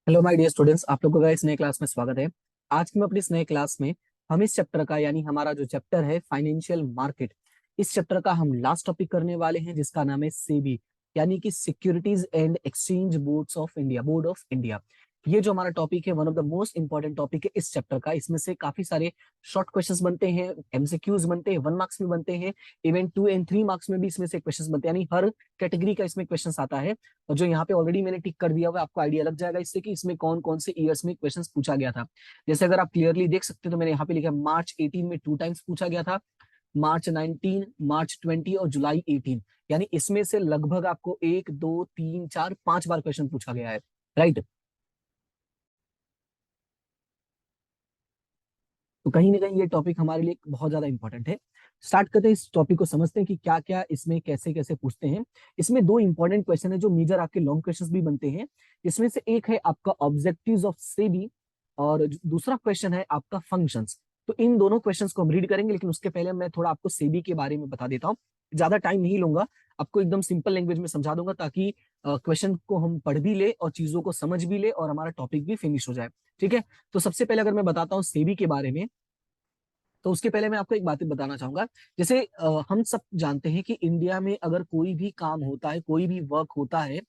Hello my dear students, आप लोगों का इस नए क्लास में स्वागत है। आज की मैं अपनी इस नए क्लास में हम इस चैप्टर का यानी हमारा जो चैप्टर है फाइनेंशियल मार्केट, इस चैप्टर का हम लास्ट टॉपिक करने वाले हैं जिसका नाम है सेबी यानी कि securities and exchange boards of India, board of India. ये जो हमारा टॉपिक है one of the most important topic है इस चैप्टर का। इसमें से काफी सारे शॉर्ट क्वेश्चंस बनते हैं, एमसीक्यूज बनते हैं, 1 मार्क्स में बनते हैं, इवन 2 और 3 मार्क्स में भी इसमें से क्वेश्चंस बनते हैं, यानी हर कैटेगरी का इसमें क्वेश्चंस आता है। और जो यहाँ पे ऑलरेडी मैंने टिक कर दिया हुआ है, आपको आइडिया लग जाएगा इससे कि इसमें कौन कौन से ईयर्स में क्वेश्चंस पूछा गया था। जैसे अगर आप क्लियरली देख सकते हो तो मैंने यहाँ पे लिखा है मार्च 18 में 2 टाइम्स पूछा गया था, मार्च 19, मार्च 20 और जुलाई 18। यानी इसमें से लगभग आपको 1, 2, 3, 4, 5 बार क्वेश्चन पूछा गया है, राइट। तो कहीं ना कहीं ये टॉपिक हमारे लिए बहुत ज्यादा इंपॉर्टेंट है। स्टार्ट करते हैं, इस टॉपिक को समझते हैं कि क्या क्या इसमें कैसे कैसे पूछते हैं। इसमें दो इंपॉर्टेंट क्वेश्चन है जो मेजर आपके लॉन्ग क्वेश्चंस भी बनते हैं। इसमें से एक है आपका ऑब्जेक्टिव्स ऑफ सेबी और दूसरा क्वेश्चन है आपका फंक्शंस। तो इन दोनों क्वेश्चंस को हम रीड करेंगे, लेकिन उसके पहले मैं थोड़ा आपको सेबी के बारे में बता देता हूँ। ज्यादा टाइम नहीं लूंगा, आपको एकदम सिंपल लैंग्वेज में समझा दूंगा ताकि क्वेश्चन को हम पढ़ भी ले और चीजों को समझ भी ले और हमारा टॉपिक भी फिनिश हो जाए। ठीक है। तो सबसे पहले अगर मैं बताता हूँ सेबी के बारे में, तो उसके पहले मैं आपको एक बात बताना चाहूंगा। जैसे हम सब जानते हैं कि इंडिया में अगर कोई भी काम होता है, कोई भी वर्क होता है,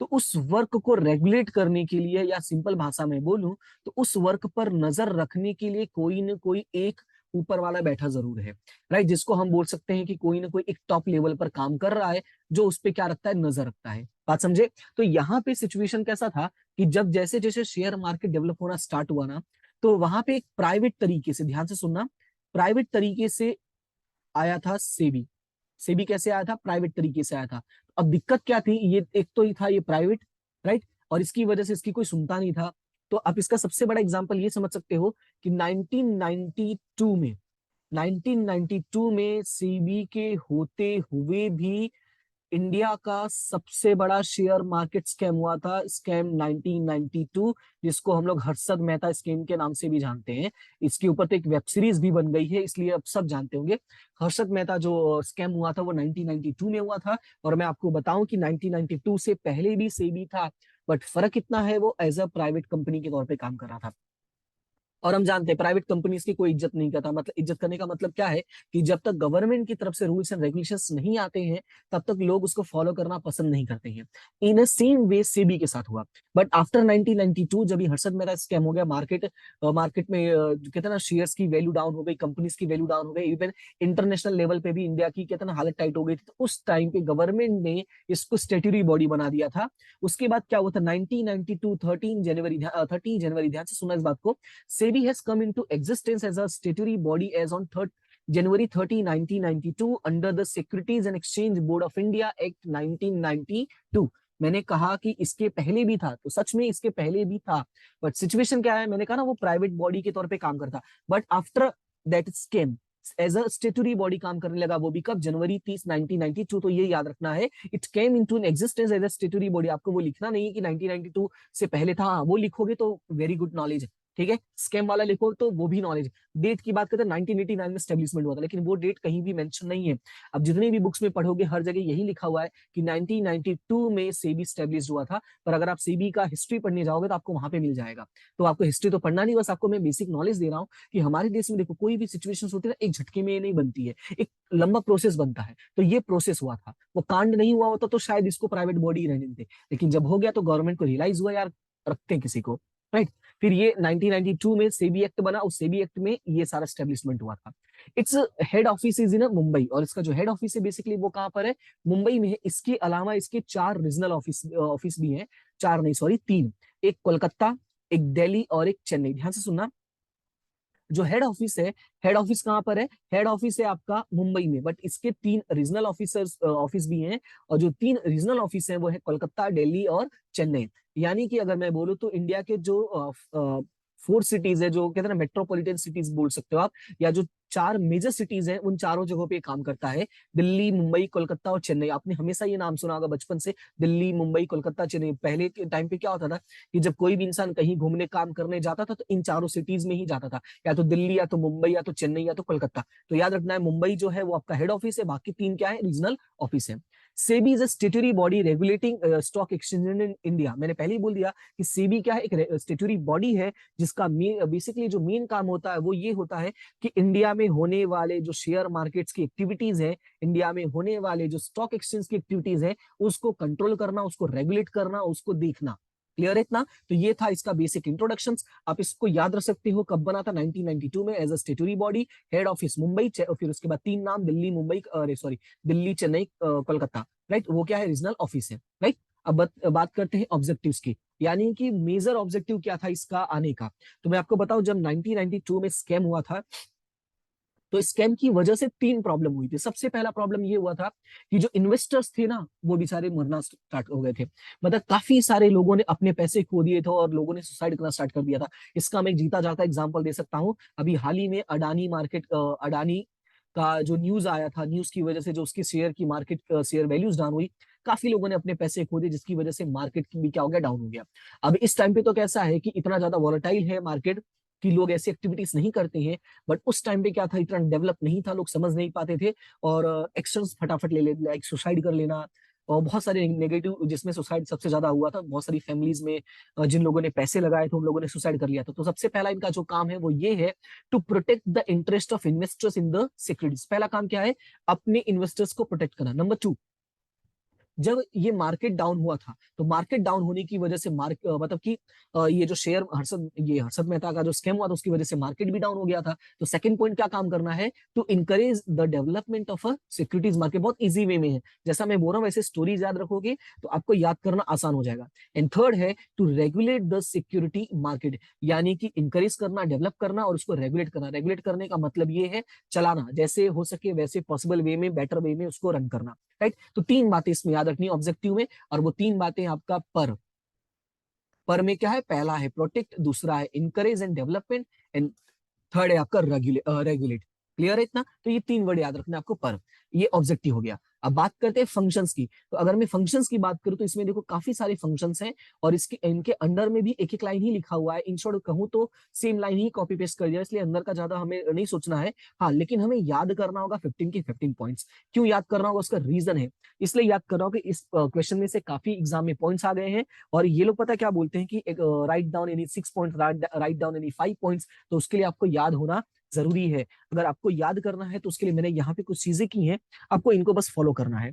तो उस वर्क को रेगुलेट करने के लिए, या सिंपल भाषा में बोलूं तो उस वर्क पर नजर रखने के लिए कोई ना कोई एक ऊपर वाला बैठा जरूर है, राइट। जिसको हम बोल सकते हैं कि कोई ना कोई एक टॉप लेवल पर काम कर रहा है जो उस पे क्या रखता है, नजर रखता है। बात समझे। तो यहाँ पे सिचुएशन कैसा था कि जब जैसे जैसे शेयर मार्केट डेवलप होना स्टार्ट हुआ ना, तो वहां पे एक प्राइवेट तरीके से, ध्यान से सुनना, प्राइवेट तरीके से आया था सेबी। सेबी कैसे आया था, प्राइवेट तरीके से आया था। अब दिक्कत क्या थी, ये एक तो ही था ये प्राइवेट, राइट, और इसकी वजह से इसकी कोई सुनता नहीं था। तो आप इसका सबसे बड़ा एग्जांपल ये समझ सकते हो कि 1992 में, 1992 में सेबी के होते हुए भी इंडिया का सबसे बड़ा शेयर मार्केट स्कैम हुआ था, स्कैम 1992, जिसको हम लोग हर्षद मेहता स्कैम के नाम से भी जानते हैं। इसके ऊपर तो एक वेब सीरीज भी बन गई है, इसलिए अब सब जानते होंगे। हर्षद मेहता जो स्कैम हुआ था वो 1992 में हुआ था। और मैं आपको बताऊं कि 1992 से पहले भी सेबी था, बट फर्क इतना है वो एज अ प्राइवेट कंपनी के तौर पे काम कर रहा था। और हम जानते हैं प्राइवेट कंपनीज की कोई इज्जत नहीं करता। मतलब इज्जत करने का मतलब क्या है कि जब तक गवर्नमेंट की तरफ से रूल्स एंड रेगुलेशंस नहीं आते हैं तब तक लोग उसको फॉलो करना पसंद नहीं करते हैं। इन अ सेम वे सेबी के साथ हुआ। बट आफ्टर 1992 जब ये हर्षद मेहता स्कैम हो गया, मार्केट में जो कहते हैं ना, शेयर्स की वैल्यू डाउन हो गई, कंपनीज की वैल्यू डाउन हो गई, इवन इंटरनेशनल लेवल पे भी इंडिया की कहते हैं ना हालत टाइट हो गई थी। तो उस टाइम पे गवर्नमेंट ने इसको स्टेटरी बॉडी बना दिया था। उसके बाद क्या हुआ था, 1992 13 जनवरी, ध्यान से सुना इस बात को, SEBI has come into existence as a statutory body as on January 30, 1992 under the Securities and Exchange Board of India Act 1992। मैंने कहा कि इसके पहले भी था, तो सच में इसके पहले भी था। बट सिचुएशन क्या है, मैंने कहा ना वो प्राइवेट बॉडी के तौर पे काम करता। But after that scam as a statutory body काम करने लगा, वो भी कब, जनवरी 30 1992। तो ये याद रखना है, it came into an existence as a statutory body. आपको वो लिखना नहीं है कि 1992 से पहले था, हाँ वो लिखोगे तो वेरी गुड नॉलेज है। ठीक है, स्कैम वाला लिखो तो वो भी नॉलेज। डेट की बात करते हैं 1989 में स्टेब्लिशमेंट हुआ था, लेकिन वो डेट कहीं भी मेंशन नहीं है। अब जितनी भी बुक्स में पढ़ोगे हर जगह यही लिखा हुआ है कि 1992 में सेबी स्टेब्लिश हुआ था। पर अगर आप सेबी का हिस्ट्री पढ़ने जाओगे तो आपको वहां पे मिल जाएगा। तो आपको हिस्ट्री तो पढ़ना नहीं, बस आपको मैं बेसिक नॉलेज दे रहा हूँ कि हमारे देश में देखो कोई भी सिचुएशन होती है ना, एक झटके में ये नहीं बनती है, एक लंबा प्रोसेस बनता है। तो ये प्रोसेस हुआ था, वो कांड नहीं हुआ होता तो शायद इसको प्राइवेट बॉडी रहने देते, लेकिन जब हो गया तो गवर्नमेंट को रियलाइज हुआ यार रखते हैं किसी को, राइट। फिर ये 1992 में सेबी एक्ट बना, उस सेबी एक्ट में ये सारा स्टेब्लिशमेंट हुआ था। Its head office is in Mumbai, और इसका जो हेड ऑफिस है बेसिकली वो कहाँ पर है, मुंबई में है। इसके अलावा इसके 4 रीजनल ऑफिस ऑफिस भी हैं, चार नहीं सॉरी 3। एक कोलकाता, एक दिल्ली और एक चेन्नई। ध्यान से सुनना, जो हेड ऑफिस है, हेड ऑफिस कहाँ पर है, हेड ऑफिस है आपका मुंबई में, बट इसके 3 रीजनल ऑफिसर्स ऑफिस भी हैं। और जो 3 रीजनल ऑफिस हैं वो है कोलकाता, दिल्ली और चेन्नई। यानी कि अगर मैं बोलूँ तो इंडिया के जो 4 सिटीज है, जो कहते हैं ना मेट्रोपॉलिटन सिटीज बोल सकते हो आप, या जो 4 मेजर सिटीज हैं, उन चारों जगहों पे काम करता है। दिल्ली, मुंबई, कोलकाता और चेन्नई। आपने हमेशा ये नाम सुना होगा बचपन से, दिल्ली, मुंबई, कोलकाता, चेन्नई। पहले के टाइम पे क्या होता था कि जब कोई भी इंसान कहीं घूमने काम करने जाता था तो इन चारों सिटीज में ही जाता था, या तो दिल्ली, या तो मुंबई, या तो चेन्नई, या तो कोलकाता। तो याद रखना है मुंबई जो है वो आपका हेड ऑफिस है, बाकी 3 क्या है, रीजनल ऑफिस है। SEBI is a statutory body regulating stock exchange in India. मैंने पहले ही बोल दिया कि सेबी क्या है, एक स्टेटरी बॉडी है जिसका बेसिकली जो मेन काम होता है वो ये होता है कि इंडिया में होने वाले जो शेयर मार्केट्स की एक्टिविटीज है, इंडिया में होने वाले जो स्टॉक एक्सचेंज की एक्टिविटीज है, उसको कंट्रोल करना, उसको रेगुलेट करना, उसको देखना। क्लियर है इतना? तो ये था इसका बेसिक इंट्रोडक्शन। आप इसको याद रख सकते हो, कब बना था? 1992 में, as a statutory body. Head office Mumbai, फिर उसके बाद 3 नाम, दिल्ली, मुंबई, अरे सॉरी, दिल्ली, चेन्नई, कोलकाता। राइट, वो क्या है? रीजनल ऑफिस है। राइट। अब बात करते हैं ऑब्जेक्टिव्स की, यानी कि मेजर ऑब्जेक्टिव क्या था इसका आने का। तो मैं आपको बताऊं, जब 1992 में स्कैम हुआ था, तो स्कैम की वजह से 3 प्रॉब्लम हुई थी। सबसे पहला प्रॉब्लम ये हुआ था कि जो इन्वेस्टर्स थे ना, वो बेचारे मरना स्टार्ट हो गए थे। मतलब काफी सारे लोगों ने अपने पैसे खो दिए थे और लोगों ने सुसाइड करना स्टार्ट कर दिया था। इसका मैं एक जीता जाता एग्जांपल दे सकता हूँ। अभी हाल ही में अडानी का जो न्यूज आया था, न्यूज की वजह से जो उसकी शेयर की मार्केट शेयर वैल्यूज डाउन हुई, काफी लोगों ने अपने पैसे खो दिए, जिसकी वजह से मार्केट की भी क्या हो गया? डाउन हो गया। अब इस टाइम पे तो कैसा है कि इतना ज्यादा वॉलेटाइल है मार्केट कि लोग ऐसी एक्टिविटीज नहीं करते हैं। बट उस टाइम पे क्या था, इतना डेवलप नहीं था, लोग समझ नहीं पाते थे और एक्शंस फटाफट ले लेते, लाइक सुसाइड कर लेना। और बहुत सारे नेगेटिव, जिसमें सुसाइड सबसे ज्यादा हुआ था बहुत सारी फैमिलीज में, जिन लोगों ने पैसे लगाए थे उन लोगों ने सुसाइड कर लिया था। तो सबसे पहला इनका जो काम है वो ये है, to protect the interest of investors in the securities. पहला काम क्या है? अपने इन्वेस्टर्स को प्रोटेक्ट करना। नंबर 2, जब ये मार्केट डाउन हुआ था, तो मार्केट डाउन होने की वजह से मतलब कि ये जो शेयर हर्षद मेहता का जो स्कैम हुआ था, उसकी वजह से मार्केट भी डाउन हो गया था। तो सेकंड पॉइंट क्या काम करना है? To encourage the development of a securities market. बहुत इजी वे में है, जैसा मैं बोल रहा हूँ वैसे स्टोरीज याद रखोगे तो आपको याद करना आसान हो जाएगा। एंड थर्ड है to regulate the security market, यानी कि इंकरेज करना, डेवलप करना और उसको रेगुलेट करना। रेगुलेट करने का मतलब ये है चलाना, जैसे हो सके वैसे पॉसिबल वे में, बेटर वे में उसको रन करना। राइट। तो 3 बातें इसमें याद रखनी ऑब्जेक्टिव में, और वो 3 बातें आपका पर में क्या है? पहला है प्रोटेक्ट, दूसरा है encourage and development, and third है आपका रेगुलेट। क्लियर है इतना? तो ये 3 वर्ड याद रखना आपको पर। ये ऑब्जेक्टिव हो गया। अब बात करते हैं फंक्शंस की। तो अगर मैं फंक्शंस की बात करूं तो इसमें देखो काफी सारे फंक्शंस हैं, और इसके इनके अंडर में भी एक एक लाइन ही लिखा हुआ है। इन शॉर्ट कहूं तो सेम लाइन ही कॉपी पेस्ट कर दिया, इसलिए अंदर का ज्यादा हमें नहीं सोचना है। हाँ, लेकिन हमें याद करना होगा 15 के 15 पॉइंट्स। क्यों याद करना होगा? उसका रीजन है। इसलिए याद कर रहा हूं कि इस क्वेश्चन में से काफी एग्जाम में पॉइंट्स आ गए हैं, और ये लोग पता क्या बोलते हैं कि write down any 6 point, write down any 5 points. तो उसके लिए आपको याद होना जरूरी है। अगर आपको याद करना है तो उसके लिए मैंने यहाँ पे कुछ चीजें की हैं, आपको इनको बस फॉलो करना है।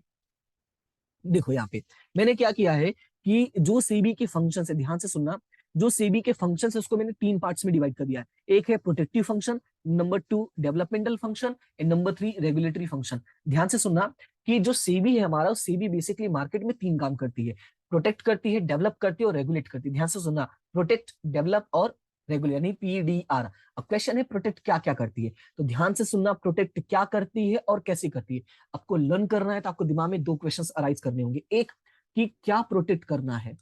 देखो यहाँ पे मैंने क्या किया है कि जो सीबी के फंक्शन है, ध्यान से सुनना, जो सीबी के फंक्शन है उसको मैंने 3 पार्ट्स में डिवाइड कर दिया है। एक है protective function, number 2 developmental function, and number 3 regulatory function. ध्यान से सुनना कि जो सीबी है हमारा, सीबी बेसिकली मार्केट में 3 काम करती है, प्रोटेक्ट करती है, डेवलप करती है और रेगुलेट करती है। ध्यान से सुनना, प्रोटेक्ट, डेवलप और रेगुलेट, यानी पीडीआर। अब क्वेश्चन है प्रोटेक्ट क्या क्या करती है, तो ध्यान से सुनना, प्रोटेक्ट क्या करती है और कैसे करती है। आपको लर्न करना है तो आपको दिमाग में 2 क्वेश्चंस अराइज करने होंगे। एक, कि क्या प्रोटेक्ट करना है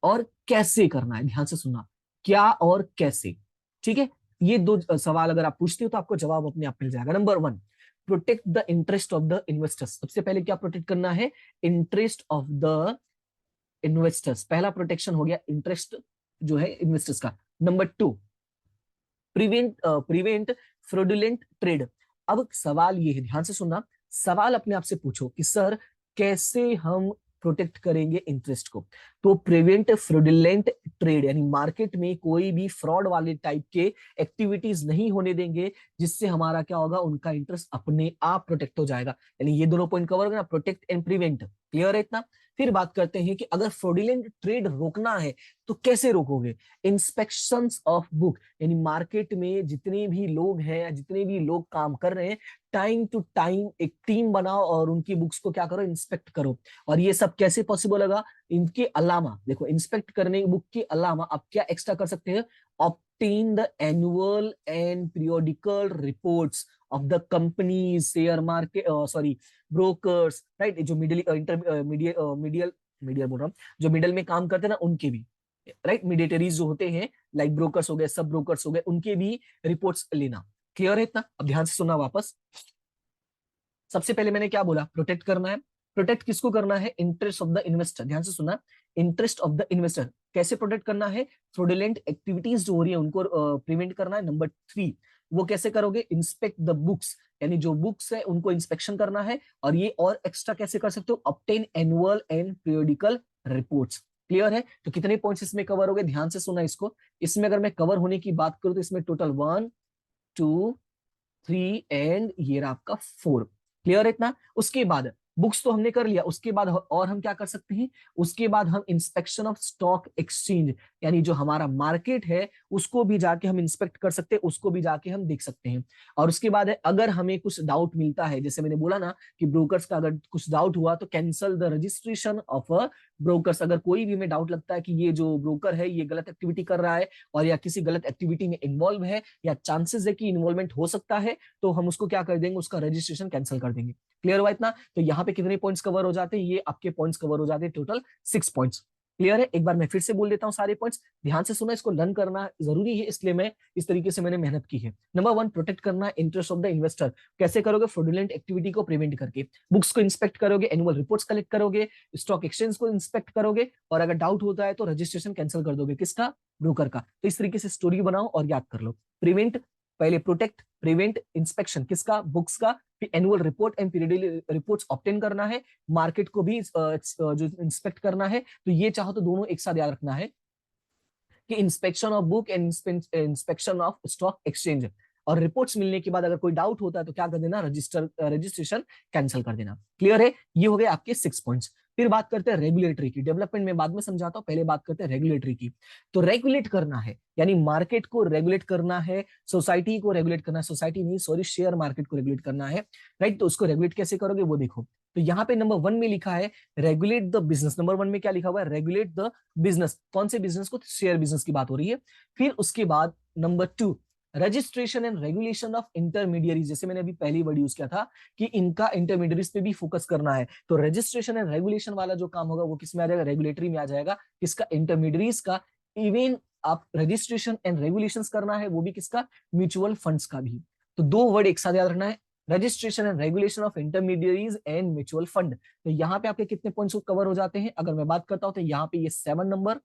और कैसे करना है। ध्यान से सुनना, क्या और कैसे। ठीक है, ये 2 सवाल अगर आप पूछते हो तो आपको जवाब अपने आप मिल जाएगा। Number 1, protect the interest of the investors. सबसे पहले क्या प्रोटेक्ट करना है? Interest of the investors. पहला प्रोटेक्शन हो गया इंटरेस्ट जो है इन्वेस्टर्स का। Number 2, prevent fraudulent trade. अब सवाल ये है, ध्यान से सुनना, सवाल अपने आप से पूछो कि सर कैसे हम प्रोटेक्ट करेंगे इंटरेस्ट को। तो प्रिवेंट फ्रॉडुलेंट ट्रेड, यानी मार्केट में कोई भी फ्रॉड वाले टाइप के एक्टिविटीज नहीं होने देंगे, जिससे हमारा क्या होगा? उनका इंटरेस्ट अपने आप प्रोटेक्ट हो जाएगा। यानी ये दोनों पॉइंट कवर करना, प्रोटेक्ट एंड प्रिवेंट। क्लियर है इतना? फिर बात करते हैं कि अगर फ्रॉडुलेंट ट्रेड रोकना है तो कैसे रोकोगे? इंस्पेक्शंस ऑफ बुक, यानी मार्केट में जितने भी लोग हैं या जितने भी लोग काम कर रहे हैं, टाइम टू टाइम एक टीम बनाओ और उनकी बुक्स को क्या करो? इंस्पेक्ट करो। और ये सब कैसे पॉसिबल होगा? इनके अलावा देखो, इंस्पेक्ट करने बुक के अलावा आप क्या एक्स्ट्रा कर सकते हैं? Obtain the annual and periodical reports of the company, share market, sorry, brokers, right, जो मिडिल मीडियल बोल रहा हूँ, जो मिडल में काम करते हैं ना, उनके भी, राइट, मीडिएटरीज जो होते हैं, लाइक ब्रोकर्स हो गए, सब ब्रोकर्स हो गए, उनके भी रिपोर्ट्स लेना। क्लियर है इतना? अब ध्यान से सुनना वापस। सबसे पहले मैंने क्या बोला? प्रोटेक्ट करना है। प्रोटेक्ट किसको करना है? Interest of the investor. ध्यान से सुनना, इंटरेस्ट ऑफ द इन्वेस्टर कैसे प्रोटेक्ट करना है? फ्रॉडुलेंट एक्टिविटीज जो हो रही है उनको प्रिवेंट करना है। नंबर 3, वो कैसे करोगे, इंस्पेक्ट द बुक्स, यानी जो बुक्स है उनको इंस्पेक्शन करना है। और ये और एक्स्ट्रा कैसे कर सकते हो, obtain annual and periodical reports. Clear है? तो कितने पॉइंट्स इसमें कवर हो गए, ध्यान से सुना इसको। इसमें अगर मैं कवर होने की बात करूं तो इसमें टोटल 1 2 3 एंड ये रहा आपका 4। क्लियर है इतना? उसके बाद बुक्स तो हमने कर लिया, उसके बाद और हम क्या कर सकते हैं, उसके बाद हम इंस्पेक्शन ऑफ स्टॉक एक्सचेंज, यानी जो हमारा मार्केट है उसको भी जाके हम इंस्पेक्ट कर सकते हैं, उसको भी जाके हम देख सकते हैं। और उसके बाद है, अगर हमें कुछ डाउट मिलता है, जैसे मैंने बोला ना कि ब्रोकर्स का अगर कुछ डाउट हुआ तो cancel the registration of a brokers. अगर कोई भी हमें डाउट लगता है कि ये जो ब्रोकर है ये गलत एक्टिविटी कर रहा है और या किसी गलत एक्टिविटी में इन्वॉल्व है या चांसेस है कि इन्वॉल्वमेंट हो सकता है, तो हम उसको क्या कर देंगे, उसका रजिस्ट्रेशन कैंसिल कर देंगे। क्लियर हुआ इतना? तो यहाँ पे कितने पॉइंट्स कवर हो जाते हैं, ये आपके पॉइंट्स कवर हो जाते हैं, टोटल 6 पॉइंट्स। क्लियर है? एक बार मैं फिर से बोल देता हूं सारे पॉइंट्स, ध्यान से सुना, इसको लर्न करना जरूरी है, इसलिए मैं इस तरीके से मैंने मेहनत की है। नंबर 1, प्रोटेक्ट करना इंटरेस्ट ऑफ द इन्वेस्टर। कैसे करोगे, फ्रॉडुलेंट एक्टिविटी को प्रिवेंट करके, बुक्स को इंस्पेक्ट करोगे, एनुअल रिपोर्ट्स कलेक्ट करोगे, स्टॉक एक्सचेंज को इंस्पेक्ट करोगे, और अगर डाउट होता है तो रजिस्ट्रेशन कैंसिल कर दोगे, किसका, ब्रोकर का। तो इस तरीके से स्टोरी बनाओ और याद कर लो। प्रिवेंट, पहले प्रोटेक्ट, प्रिवेंट, इंस्पेक्शन किसका, बुक्स का, फिर annual report and periodically reports obtain करना है, मार्केट को भी जो इंस्पेक्ट करना है। तो ये चाहो तो दोनों एक साथ याद रखना है कि inspection of book and inspection of stock exchange. और रिपोर्ट्स मिलने के बाद अगर कोई डाउट होता है तो क्या कर देना, रजिस्ट्रेशन कैंसिल कर देना। क्लियर है? ये हो गए आपके 6 पॉइंट्स। फिर बात करते हैं रेगुलेटरी की, डेवलपमेंट में बाद में समझाता हूं, पहले बात करते हैं रेगुलेटरी की। तो रेगुलेट करना है, यानी मार्केट को रेगुलेट करना है, सोसाइटी को रेगुलेट करना है, सोसाइटी नहीं सॉरी, शेयर मार्केट को रेगुलेट करना है, राइट। तो उसको रेगुलेट कैसे करोगे वो देखो। तो यहाँ पे नंबर 1 में लिखा है रेगुलेट द बिजनेस। नंबर 1 में क्या लिखा हुआ है, रेगुलेट द बिजनेस। कौन से बिजनेस को, शेयर बिजनेस की बात हो रही है। फिर उसके बाद number 2, registration and regulation of intermediaries. जैसे मैंने अभी पहली वर्ड यूज किया था कि इनका इंटरमीडियरीज पे भी फोकस करना है, तो रजिस्ट्रेशन एंड रेगुलेशन वाला जो काम होगा वो किस में आ जाएगा, रेगुलेटरी में आ जाएगा, किसका, इंटरमीडियरीज का। इवन आप रजिस्ट्रेशन एंड रेगुलेशन करना है वो भी किसका, म्यूचुअल फंड्स का भी। तो 2 वर्ड एक साथ याद रखना है, registration and regulation of intermediaries and mutual fund. तो यहाँ पे आपके कितने पॉइंट्स कवर हो जाते हैं, अगर मैं बात करता हूं तो यहाँ पे ये 7 नंबर,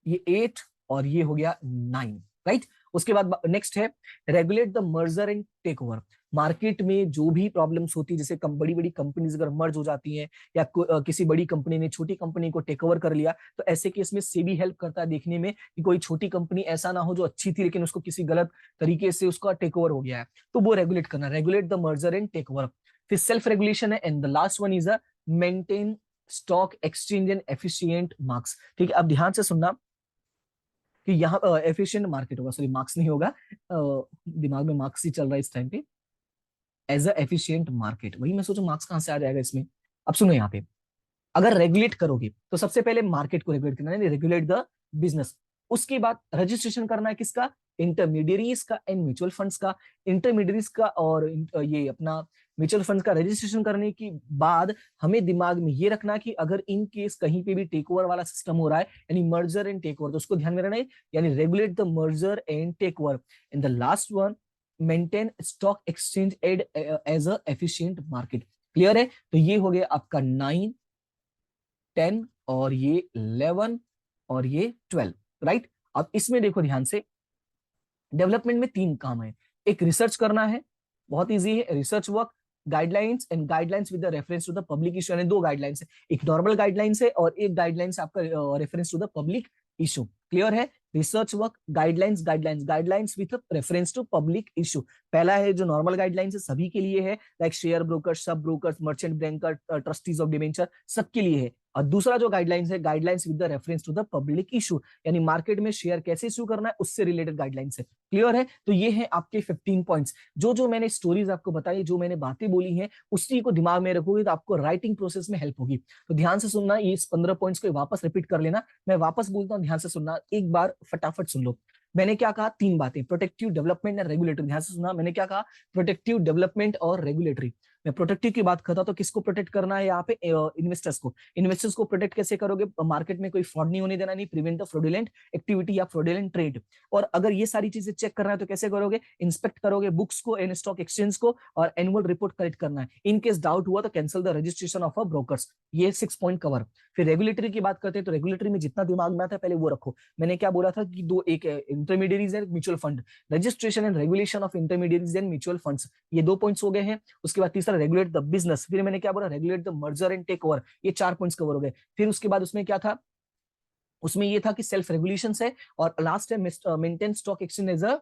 ये 8 और ये हो गया 9, राइट। उसके बाद नेक्स्ट है regulate the merger and take over. मार्केट में जो भी प्रॉब्लम्स होती है, जैसे बड़ी बड़ी कंपनीज अगर मर्ज हो जाती हैं या किसी बड़ी कंपनी ने छोटी कंपनी को टेक ओवर कर लिया, तो ऐसे केस में सेबी हेल्प करता है देखने में कि कोई छोटी कंपनी ऐसा ना हो जो अच्छी थी लेकिन उसको किसी गलत तरीके से उसका टेक ओवर हो गया है, तो वो रेगुलेट करना, regulate the merger and take over. फिर सेल्फ रेगुलेशन है, and the last one is a maintain stock exchange and efficient marks. ठीक है, अब ध्यान से सुनना कि यहाँ एफिशिएंट मार्केट होगा, सॉरी मार्क्स नहीं होगा, दिमाग में मार्क्स ही चल रहा है इस टाइम पे, एज अ एफिशिएंट मार्केट। वही मैं सोचूं मार्क्स कहां से आ जाएगा इसमें। अब सुनो यहाँ पे, अगर रेगुलेट करोगे तो सबसे पहले मार्केट को रेगुलेट करना है, रेगुलेट द बिजनेस। उसके बाद रजिस्ट्रेशन करना है किसका, इंटरमीडियरीज का एंड म्यूचुअल फंड्स का। इंटरमीडियरीज का और ये अपना म्यूचुअल फंड्स का रजिस्ट्रेशन करने के बाद हमें दिमाग में ये रखना कि अगर इन केस कहीं पे भी टेक ओवर वाला सिस्टम हो रहा है, यानी मर्जर एंड टेक ओवर, तो उसको ध्यान में रखना है, यानी regulate the merger and take over. And the last one, maintain stock exchange as a efficient market. Clear है? तो ये हो गया आपका 9 10 और ये 11 और ये 12, राइट। अब इसमें देखो ध्यान से, डेवलपमेंट में 3 काम है। एक रिसर्च करना है, बहुत इजी है, research work, guidelines and guidelines with the reference to the public issue. यानी 2 गाइडलाइंस है, एक नॉर्मल गाइडलाइंस है और एक गाइडलाइंस आपका reference to the public issue. Clear है? Research work, guidelines, guidelines, guidelines with reference to public issue. पहला है जो नॉर्मल गाइडलाइंस है, सभी के लिए है, like share broker, sub broker, merchant banker, trustees of debenture, सबके लिए है। और दूसरा जो गाइडलाइंस है, guidelines with the reference to the public issue, यानी मार्केट में शेयर कैसे इशू करना है उससे रिलेटेड गाइडलाइंस है। क्लियर है? तो ये है आपके 15 पॉइंट्स। जो जो मैंने स्टोरीज आपको बताई, जो मैंने बातें बोली हैं, उसी को दिमाग में रखोगे तो आपको राइटिंग प्रोसेस में हेल्प होगी। तो ध्यान से सुनना, ये इस 15 पॉइंट्स को वापस रिपीट कर लेना। मैं वापस बोलता हूं, ध्यान से सुनना, एक बार फटाफट सुन लो। मैंने क्या कहा, 3 बातें, प्रोटेक्टिव, डेवलपमेंट एंड रेगुलेटरी। ध्यान से सुनना, मैंने क्या कहा, प्रोटेक्टिव, डेवलपमेंट और रेगुलेटरी। मैं प्रोटेक्टिव की बात करता हूं तो किसको प्रोटेक्ट करना है यहाँ पे, इन्वेस्टर्स को। इन्वेस्टर्स को प्रोटेक्ट कैसे करोगे, मार्केट में कोई फ्रॉड नहीं होने देना, नहीं प्रिवेंट द फ्रॉडुलेंट एक्टिविटी या फ्रॉडुलेंट ट्रेड। और अगर ये सारी चीजें चेक करना है तो कैसे करोगे, इंस्पेक्ट करोगे बुक्स को एंड स्टॉक एक्सचेंज को, और एनुअल रिपोर्ट कलेक्ट करना है। इन केस डाउट हुआ तो cancel the registration of a brokers. ये 6 पॉइंट कवर। फिर रेगुलेटरी की बात करते हैं तो रेगुलेटरी में जितना दिमाग में आता है पहले वो रखो। मैंने क्या बोला था कि दो, एक intermediaries and mutual fund, registration and regulation of intermediaries and mutual funds, ये 2 पॉइंट्स हो गए हैं। उसके बाद तीसरा रेगुलेट द बिजनेस, फिर मैंने क्या बोला, regulate the merger and take over, ये 4 पॉइंट्स कवर हो गए। फिर उसके बाद उसमें क्या था, उसमें ये था कि सेल्फ रेगुलेशन है, और लास्ट है maintain stock exchange as a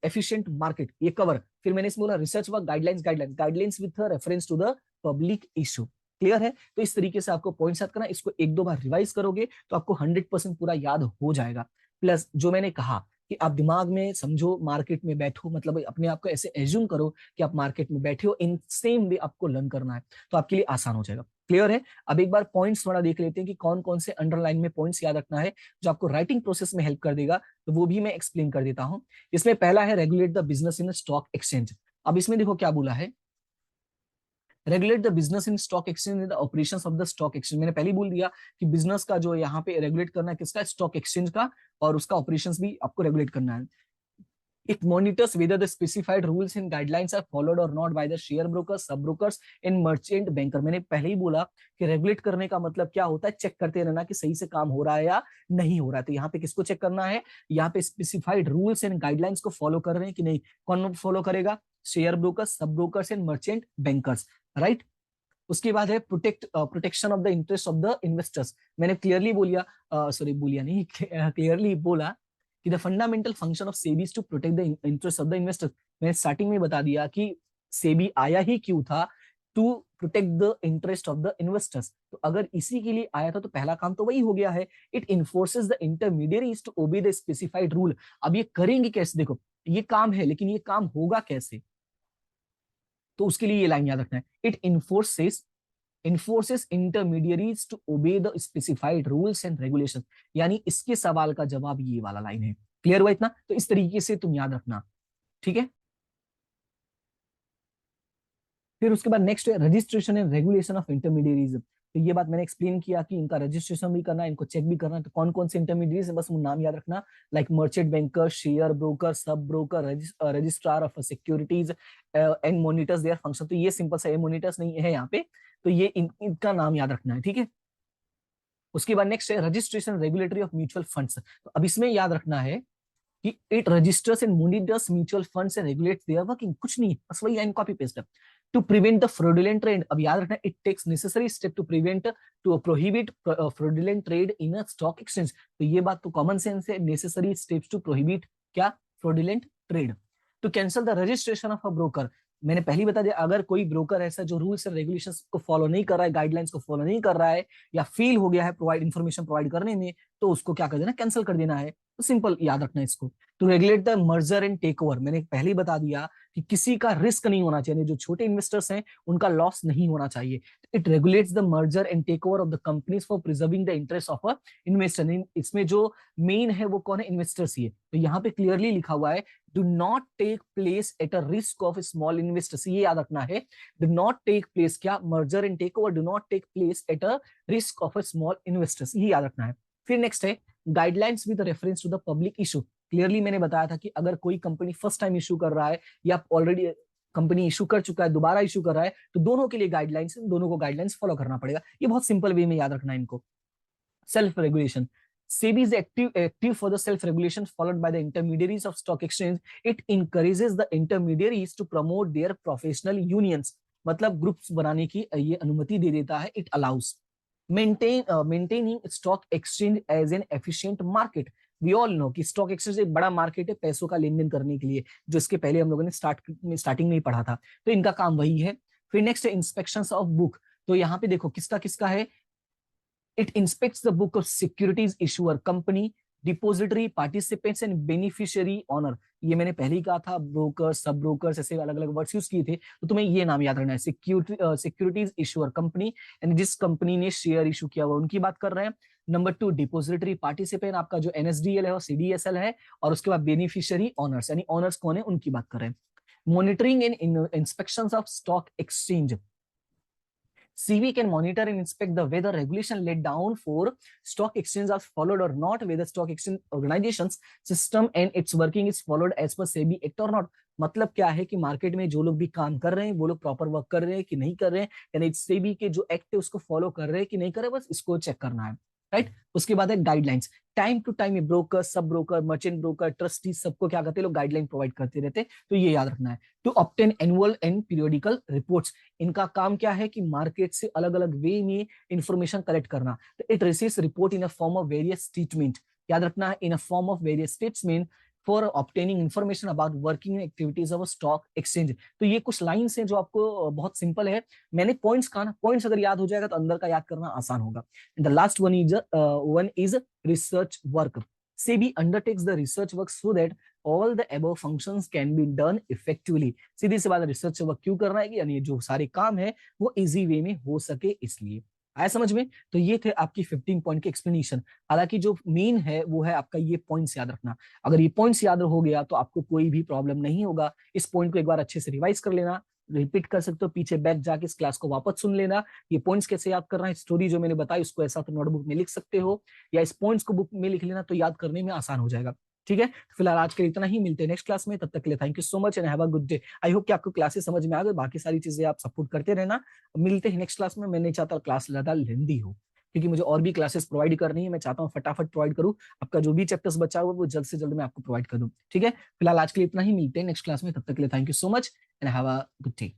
efficient market, ये कवर। फिर मैंने इसमें बोला रिसर्च व guidelines with reference to the public issue. Clear है? तो इस तरीके से आपको पॉइंट्स याद करना, इसको 1-2 बार रिवाइज करोगे तो आपको 100% पूरा याद हो जाएगा। प्लस जो मैंने कहा कि आप दिमाग में समझो, मार्केट में बैठो, मतलब अपने आप को ऐसे एज्यूम करो कि आप मार्केट में बैठे हो, इन सेम वे आपको लर्न करना है, तो आपके लिए आसान हो जाएगा। क्लियर है? अब एक बार पॉइंट्स थोड़ा देख लेते हैं कि कौन कौन से अंडरलाइन में पॉइंट्स याद रखना है जो आपको राइटिंग प्रोसेस में हेल्प कर देगा, तो वो भी मैं एक्सप्लेन कर देता हूं। इसमें पहला है regulate the business in stock exchange. अब इसमें देखो क्या बोला है, regulate the business in stock exchange in the operations of the stock exchange. मैंने पहले ही बोल दिया कि बिजनेस का जो यहाँ पे रेगुलेट करना है किसका, स्टॉक एक्सचेंज का, और उसका ऑपरेशंस भी आपको रेगुलेट करना है। It monitors whether the specified rules and guidelines are followed or not by the share brokers, sub brokers and merchant banker। मैंने पहले ही बोला कि रेगुलेट करने का मतलब क्या होता है, चेक करते रहना कि सही से काम हो रहा है या नहीं हो रहा है। तो यहाँ पे किसको चेक करना है, यहाँ पे स्पेसिफाइड रूल्स एंड गाइडलाइंस को फॉलो कर रहे हैं कि नहीं। कौन फॉलो करेगा, share brokers, sub brokers and merchant bankers, right. उसके बाद है protection of the interest of the investors. मैंने क्लियरली बोलिया, सॉरी बोलिया नहीं, क्लियरली बोला कि the fundamental function of SEBI is to protect the interest of the investors. मैंने स्टार्टिंग में बता दिया कि सेबी आया ही क्यों था, to protect the interest of the investors. तो अगर इसी के लिए आया था तो पहला काम तो वही हो गया है, it enforces the intermediaries to obey the specified rule. अब ये करेंगे कैसे, देखो ये काम है, लेकिन ये काम होगा कैसे, तो उसके लिए ये लाइन याद रखना है, it enforces intermediaries to obey the specified rules and regulation. यानी इसके सवाल का जवाब ये वाला लाइन है। क्लियर हुआ इतना? तो इस तरीके से तुम याद रखना, ठीक है। फिर उसके बाद नेक्स्ट है registration and regulation of intermediaries. तो ये बात मैंने एक्सप्लेन किया कि इनका रजिस्ट्रेशन भी करना है, इनको चेक भी करना है। तो कौन कौन से इंटरमीडियरीज है, बस वो नाम याद रखना, like merchant banker, share broker, sub broker, registrar of securities and monitors their function. तो ये सिंपल सा, मॉनिटर्स नहीं है यहाँ पे, तो ये इनका नाम याद रखना है, ठीक है। उसके बाद नेक्स्ट है registration regulatory of mutual funds. तो अब इसमें याद रखना है कि it registers and monitors mutual funds and regulates their working. कुछ नहीं, बस वही लाइन कॉपी पेस्ट है। To prevent the fraudulent trade, अब याद रखना, it takes necessary step to prevent, to prohibit fraudulent trade in a stock exchange. तो ये बात तो कॉमन सेंस है, नेसेसरी स्टेप्स टू प्रोहिबिट क्या, fraudulent trade. To cancel the registration of a broker, मैंने पहले बता दिया, अगर कोई ब्रोकर ऐसा जो रूल्स एंड रेगुलेशंस को फॉलो नहीं कर रहा है, गाइडलाइंस को फॉलो नहीं कर रहा है, या फेल हो गया है प्रोवाइड इन्फॉर्मेशन प्रोवाइड करने में, तो उसको क्या कर देना, कैंसिल कर देना है। तो सिंपल याद रखना इसको। To regulate the merger and take over, मैंने पहले ही बता दिया कि किसी का रिस्क नहीं होना चाहिए, जो छोटे इन्वेस्टर्स हैं उनका लॉस नहीं होना चाहिए। It regulates the merger and take over of the companies for preserving the interest of a investor. इसमें जो मेन है वो कौन है, इन्वेस्टर्स ही है। तो यहाँ पे क्लियरली लिखा हुआ है, do not take place at a risk of small investors, ये याद रखना है। डू नॉट टेक प्लेस क्या, merger and take over do not take place at a risk of a small investors, ये याद रखना है। फिर नेक्स्ट है guidelines with reference to the public issue. Clearly मैंने बताया था कि अगर कोई कंपनी फर्स्ट टाइम इशू कर रहा है या ऑलरेडी कंपनी इशू कर चुका है, दोबारा इशू कर रहा है, तो दोनों के लिए गाइडलाइंस, दोनों को गाइडलाइंस फॉलो करना पड़ेगा। ये बहुत सिंपल वे में याद रखना है इनको। Self regulation, SEBI is active for the self regulation followed by the intermediaries of stock exchange. It encourages the intermediaries to promote their professional unions, मतलब ग्रुप्स बनाने की ये अनुमति दे देता है। It allows maintaining stock exchange as an efficient market. We all know कि stock exchange एक बड़ा मार्केट है पैसों का लेन देन करने के लिए, जो इसके पहले हम लोगों ने स्टार्टिंग में ही पढ़ा था। तो इनका काम वही है। फिर नेक्स्ट है इंस्पेक्शंस ऑफ बुक। तो यहाँ पे देखो किसका किसका है, it inspects the book of securities issuer company, depository, participants and beneficiary owner। ये मैंने पहले ही कहा था, ब्रोकर, सब ब्रोकर्स, ऐसे अलग अलग वर्ड्स यूज किए थे, तो तुम्हें ये नाम याद रखना है। सिक्योरिटीज इशूअर कंपनी, यानी जिस कंपनी ने शेयर इशू किया हुआ उनकी बात कर रहे हैं। नंबर 2 डिपोजिटरी पार्टिसिपेंट, आपका जो NSDL है और CDSL है, और उसके बाद बेनिफिशियरी ऑनर्स, यानी ऑनर्स कौन है उनकी बात कर रहे हैं। Monitoring and inspections of stock exchange, SEBI can monitor and inspect the whether regulation laid down for stock exchange are followed or not, whether stock exchange organizations system and its working is followed as per SEBI act or not। मतलब क्या है कि market में जो लोग भी काम कर रहे हैं वो लोग प्रॉपर वर्क कर रहे हैं कि नहीं कर रहे हैं, यानी सेबी के जो एक्ट है उसको फॉलो कर रहे हैं कि नहीं कर रहे, बस इसको चेक करना है, राइट। उसके बाद है guidelines. Time to time broker, sub broker, merchant broker, trustee, सबको क्या करते हैं लोग, गाइडलाइन प्रोवाइड करते रहते हैं, तो ये याद रखना है। To obtain annual and periodical reports, इनका काम क्या है कि मार्केट से अलग अलग वे में इंफॉर्मेशन कलेक्ट करना। It receives report in a form of various statement, याद रखना है, in a form of various statement for obtaining information about working activities of stock exchange. तो ये कुछ लाइन्स हैं जो आपको बहुत सिंपल है, मैंने पॉइंट्स कहा ना, पॉइंट्स अगर याद हो जाएगा तो अंदर का याद करना आसान होगा। The last one is research work. SEBI undertakes the research work so that all the above functions can be done effectively। सीधी सी बात है, रिसर्च वर्क क्यों करना है कि यानी जो सारे काम है वो इजी वे में हो सके इसलिए। आया समझ में? तो ये थे आपकी 15 पॉइंट के एक्सप्लेनेशन। हालांकि जो मेन है वो है आपका ये पॉइंट्स याद रखना। अगर ये पॉइंट्स याद हो गया तो आपको कोई भी प्रॉब्लम नहीं होगा। इस पॉइंट को एक बार अच्छे से रिवाइज कर लेना, रिपीट कर सकते हो, पीछे बैक जाके इस क्लास को वापस सुन लेना। ये पॉइंट्स कैसे याद करना है, स्टोरी जो मैंने बताई उसको ऐसा तो नोटबुक में लिख सकते हो, या इस पॉइंट्स को बुक में लिख लेना, तो याद करने में आसान हो जाएगा। ठीक है, फिलहाल आज के लिए इतना ही, मिलते हैं नेक्स्ट क्लास में, तब तक के लिए thank you so much and have a good day. I hope कि आपको क्लासेस समझ में आ गए, बाकी सारी चीजें आप सपोर्ट करते रहना। मिलते हैं नेक्स्ट क्लास में। मैं नहीं चाहता क्लास ज्यादा लेंदी हो, क्योंकि मुझे और भी क्लासेस प्रोवाइड करनी है, मैं चाहता हूँ फटाफट प्रोवाइड करूँ, आपका जो भी चैप्टर्स बचा हुआ वो जल्द से जल्द मैं आपको प्रोवाइड कर दूं। ठीक है, फिलहाल आज के लिए इतना ही, मिलते हैं नेक्स्ट क्लास में, तब तक के लिए thank you so much and have a good day.